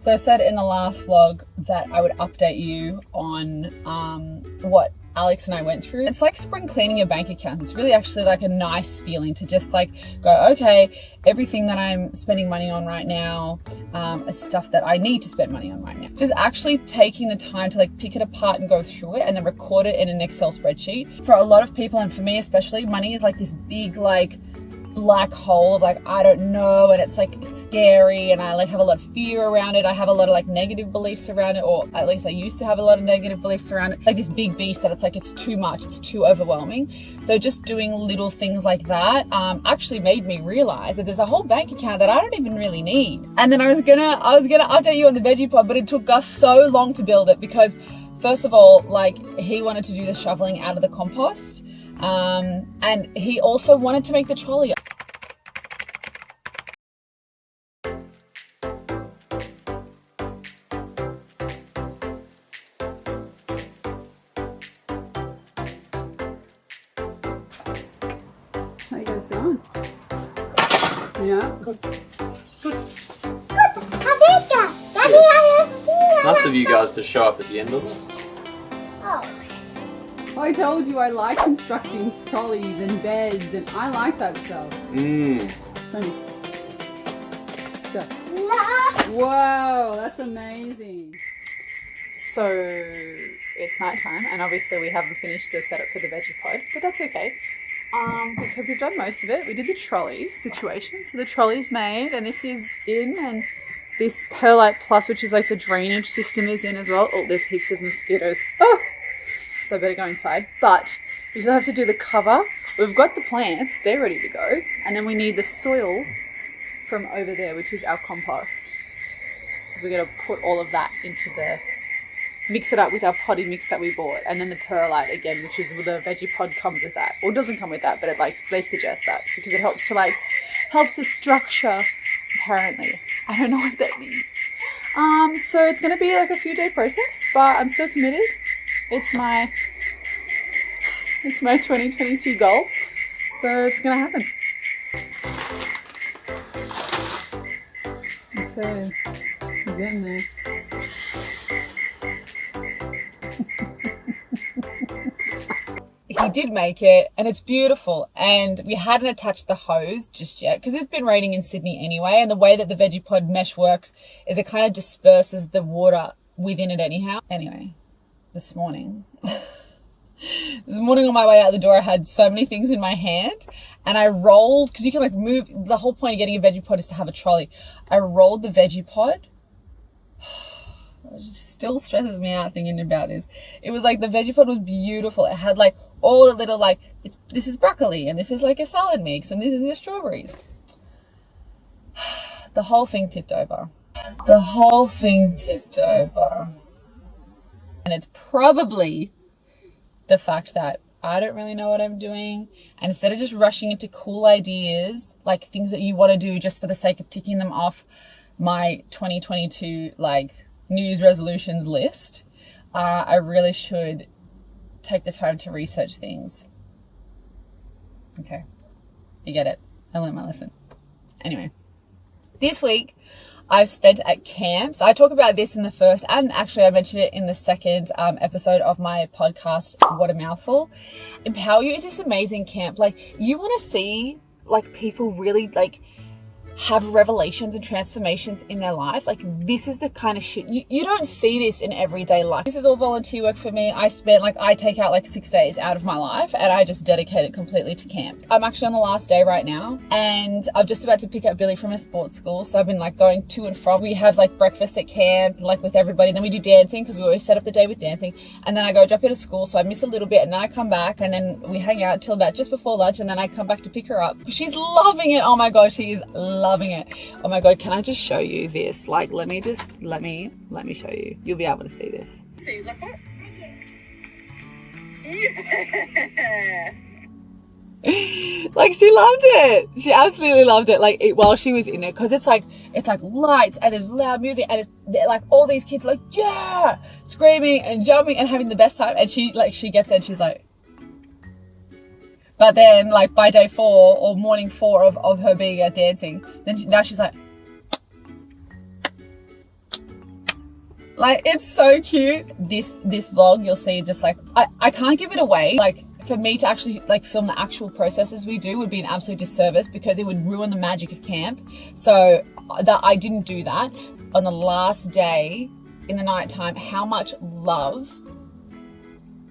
So I said in the last vlog that I would update you on what Alex and I went through. It's like spring cleaning your bank account. It's really actually like a nice feeling to just like go, okay, everything that I'm spending money on right now is stuff that I need to spend money on right now. Just actually taking the time to like pick it apart and go through it and then record it in an Excel spreadsheet. For a lot of people, and for me especially, money is like this big like black hole of like I don't know, and it's like scary, and I like have a lot of fear around it. I have a lot of like negative beliefs around it, or at least I used to have a lot of negative beliefs around it, like this big beast that it's like it's too much, it's too overwhelming. So just doing little things like that actually made me realize that there's a whole bank account that I don't even really need. And then I was gonna update you on the veggie pod, but it took us so long to build it because first of all, like he wanted to do the shoveling out of the compost. And he also wanted to make the trolley. How you guys doing? Yeah? Good. Nice of you guys to show up at the end of it. I told you I like constructing trolleys and beds, and I like that stuff. Go. Whoa, that's amazing. So it's nighttime, and obviously we haven't finished the setup for the veggie pod, but that's okay. Because we've done most of it. We did the trolley situation, so the trolley's made, and this is in, and this Perlite Plus, which is like the drainage system, is in as well. Oh, there's heaps of mosquitoes. Oh! So I better go inside. But we still have to do the cover. We've got the plants, they're ready to go. And then we need the soil from over there, which is our compost. Because we're going to put all of that into mix it up with our potty mix that we bought. And then the perlite again, which is the veggie pod comes with that. Or doesn't come with that, but it like, they suggest that. Because it helps to like, help the structure, apparently. I don't know what that means. So it's going to be like a few day process, but I'm still committed. It's my 2022 goal, so it's gonna happen. Okay, we're getting there. He did make it, and it's beautiful, and we hadn't attached the hose just yet because it's been raining in Sydney anyway, and the way that the veggie pod mesh works is it kind of disperses the water within it anyhow. Anyway. This morning on my way out the door, I had so many things in my hand, and I rolled, because you can like move, the whole point of getting a veggie pod is to have a trolley. I rolled the veggie pod. It just still stresses me out thinking about this. It was like the veggie pod was beautiful. It had like all the little like, this is broccoli, and this is like a salad mix, and this is your strawberries. The whole thing tipped over. And it's probably the fact that I don't really know what I'm doing. And instead of just rushing into cool ideas, like things that you want to do just for the sake of ticking them off my 2022 like New Year's resolutions list, I really should take the time to research things. Okay, you get it. I learned my lesson. Anyway, this week I've spent at camps. I talk about this in the first, and actually I mentioned it in the second episode of my podcast, What a Mouthful. Empower You is this amazing camp. Like, you want to see like people really like have revelations and transformations in their life. Like, this is the kind of shit you don't see this in everyday life. This is all volunteer work for me. I take out like 6 days out of my life, and I just dedicate it completely to camp. I'm actually on the last day right now, and I'm just about to pick up Billy from a sports school. So I've been like going to and from. We have like breakfast at camp, like with everybody. Then we do dancing, because we always set up the day with dancing. And then I go drop her to school, so I miss a little bit, and then I come back, and then we hang out till about just before lunch, and then I come back to pick her up. She's loving it. Oh my gosh, she is loving it. Oh my god, can I just show you this? Like, let me show you. You'll be able to see this. See, look at it. Like, she loved it. She absolutely loved it. Like, while she was in it, because it's like lights, and there's loud music, and it's like all these kids like, yeah, screaming and jumping and having the best time. And she gets there and she's like, but then, like, by day 4 or morning 4 of her being dancing, now she's like, Like, it's so cute. This vlog, you'll see just like, I can't give it away. Like, for me to actually like film the actual processes we do would be an absolute disservice because it would ruin the magic of camp. So that I didn't do that. On the last day, in the nighttime, how much love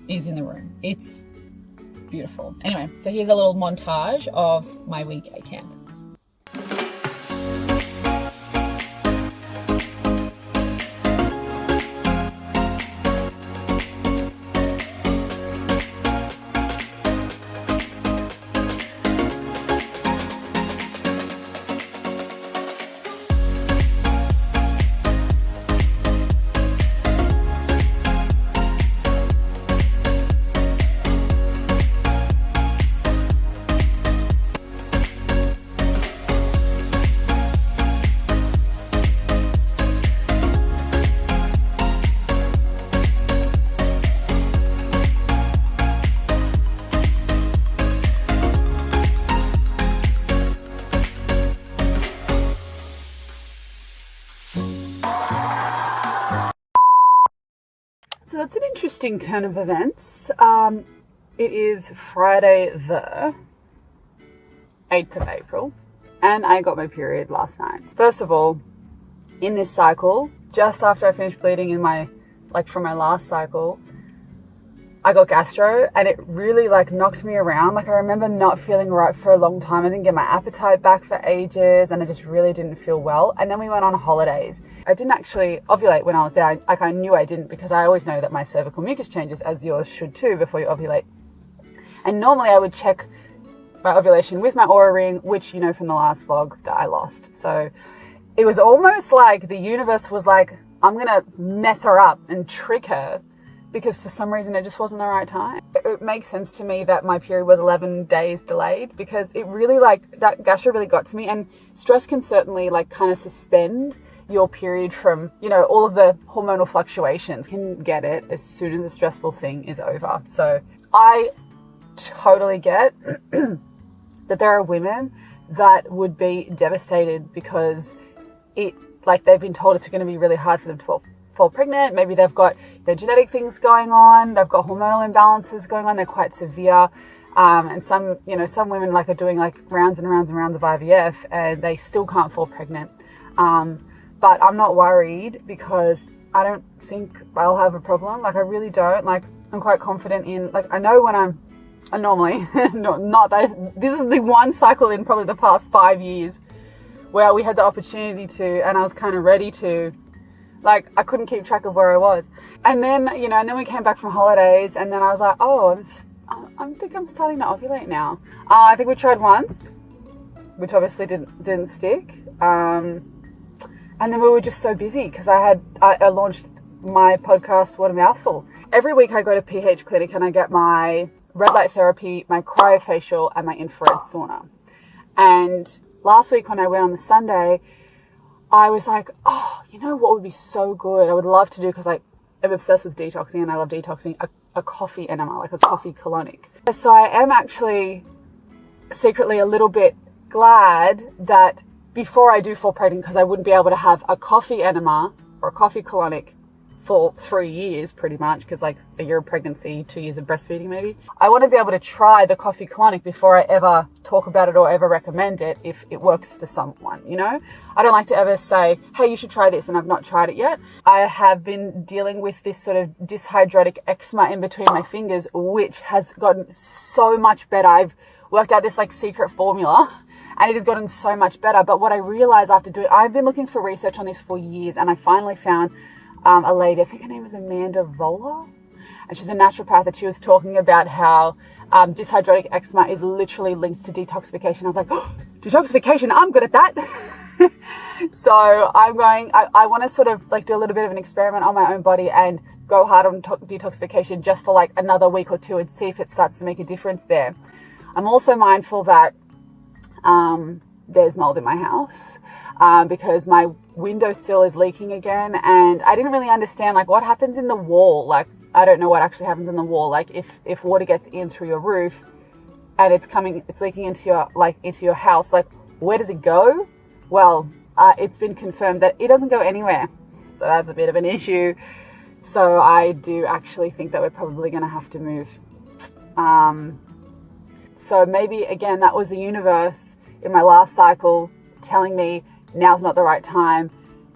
is in the room. It's beautiful. Anyway, so here's a little montage of my week at camp. So that's an interesting turn of events. It is Friday the 8th of April, and I got my period last night. First of all, in this cycle, just after I finished bleeding from my last cycle, I got gastro, and it really knocked me around. I remember not feeling right for a long time. I didn't get my appetite back for ages, and I just really didn't feel well. And then we went on holidays. I didn't actually ovulate when I was there. I knew I didn't, because I always know that my cervical mucus changes, as yours should too, before you ovulate. And normally I would check my ovulation with my Oura ring, which you know from the last vlog that I lost. So it was almost like the universe was like, I'm going to mess her up and trick her, because for some reason it just wasn't the right time. It makes sense to me that my period was 11 days delayed, because it really that gastro really got to me. And stress can certainly kind of suspend your period from, all of the hormonal fluctuations can get it as soon as the stressful thing is over. So I totally get that there are women that would be devastated because they've been told it's going to be really hard for them to fall pregnant. Maybe they've got genetic things going on, they've got hormonal imbalances going on, they're quite severe, and some women are doing rounds and rounds and rounds of IVF and they still can't fall pregnant. But I'm not worried, because I don't think I'll have a problem. I really don't. I'm quite confident in, I know when I'm normally not that this is the one cycle in probably the past 5 years where we had the opportunity to, and I was kind of ready to. I couldn't keep track of where I was. And then, and then we came back from holidays, and then I was like, oh, I think I'm starting to ovulate now. I think we tried once, which obviously didn't stick. And then we were just so busy because I launched my podcast, What a Mouthful. Every week I go to PH Clinic and I get my red light therapy, my cryofacial, and my infrared sauna. And last week when I went on the Sunday, I was like, oh, what would be so good? I would love to do, because I'm obsessed with detoxing and I love detoxing, a coffee enema, a coffee colonic. So I am actually secretly a little bit glad that before I do fall pregnant, because I wouldn't be able to have a coffee enema or a coffee colonic for 3 years pretty much, because a year of pregnancy, 2 years of breastfeeding maybe. I want to be able to try the coffee colonic before I ever talk about it or ever recommend it if it works for someone, I don't like to ever say, hey, you should try this, and I've not tried it yet. I have been dealing with this sort of dyshydrotic eczema in between my fingers, which has gotten so much better. I've worked out this secret formula, and it has gotten so much better. But what I realized after I've been looking for research on this for years, and I finally found a lady, I think her name was Amanda Vola, and she's a naturopath, and she was talking about how dyshydrotic eczema is literally linked to detoxification. I was like, oh, detoxification, I'm good at that. So I want to sort of do a little bit of an experiment on my own body and go hard on detoxification just for another week or two and see if it starts to make a difference there. I'm also mindful that there's mold in my house, because my windowsill is leaking again, and I didn't really understand what happens in the wall. I don't know what actually happens in the wall. If water gets in through your roof and it's leaking into your house, where does it go? Well, it's been confirmed that it doesn't go anywhere. So that's a bit of an issue. So I do actually think that we're probably going to have to move. So maybe, again, that was the universe in my last cycle telling me now's not the right time.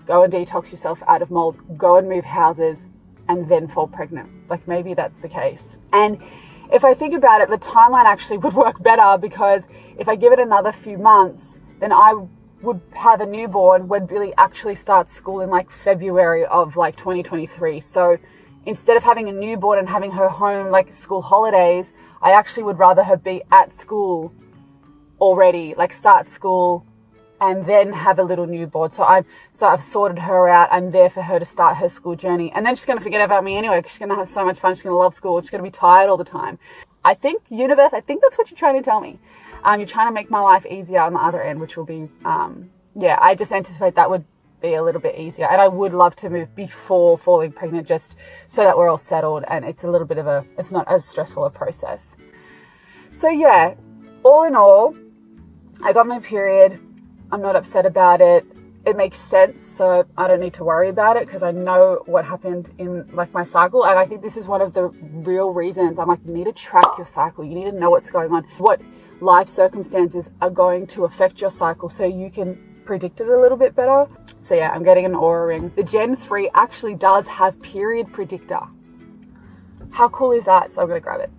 Go and detox yourself out of mold. Go and move houses and then fall pregnant. Like, maybe that's the case. And if I think about it, the timeline actually would work better, because if I give it another few months, then I would have a newborn when Billy actually starts school in like February of like 2023. So instead of having a newborn and having her home like school holidays, I actually would rather her be at school already, like start school and then have a little newborn. So I've sorted her out. I'm there for her to start her school journey. And then she's going to forget about me anyway, because she's going to have so much fun. She's going to love school. She's going to be tired all the time. I think, universe, I think that's what you're trying to tell me. You're trying to make my life easier on the other end, which will be, I just anticipate that would be a little bit easier. And I would love to move before falling pregnant, just so that we're all settled and it's a little bit of it's not as stressful a process. So yeah, all in all, I got my period. I'm not upset about it. It makes sense, so I don't need to worry about it, because I know what happened in like my cycle. And I think this is one of the real reasons I'm like, you need to track your cycle. You need to know what's going on, what life circumstances are going to affect your cycle, so you can predict it a little bit better. So yeah, I'm getting an Oura ring. The Gen 3 actually does have period predictor. How cool is that? So I'm gonna grab it.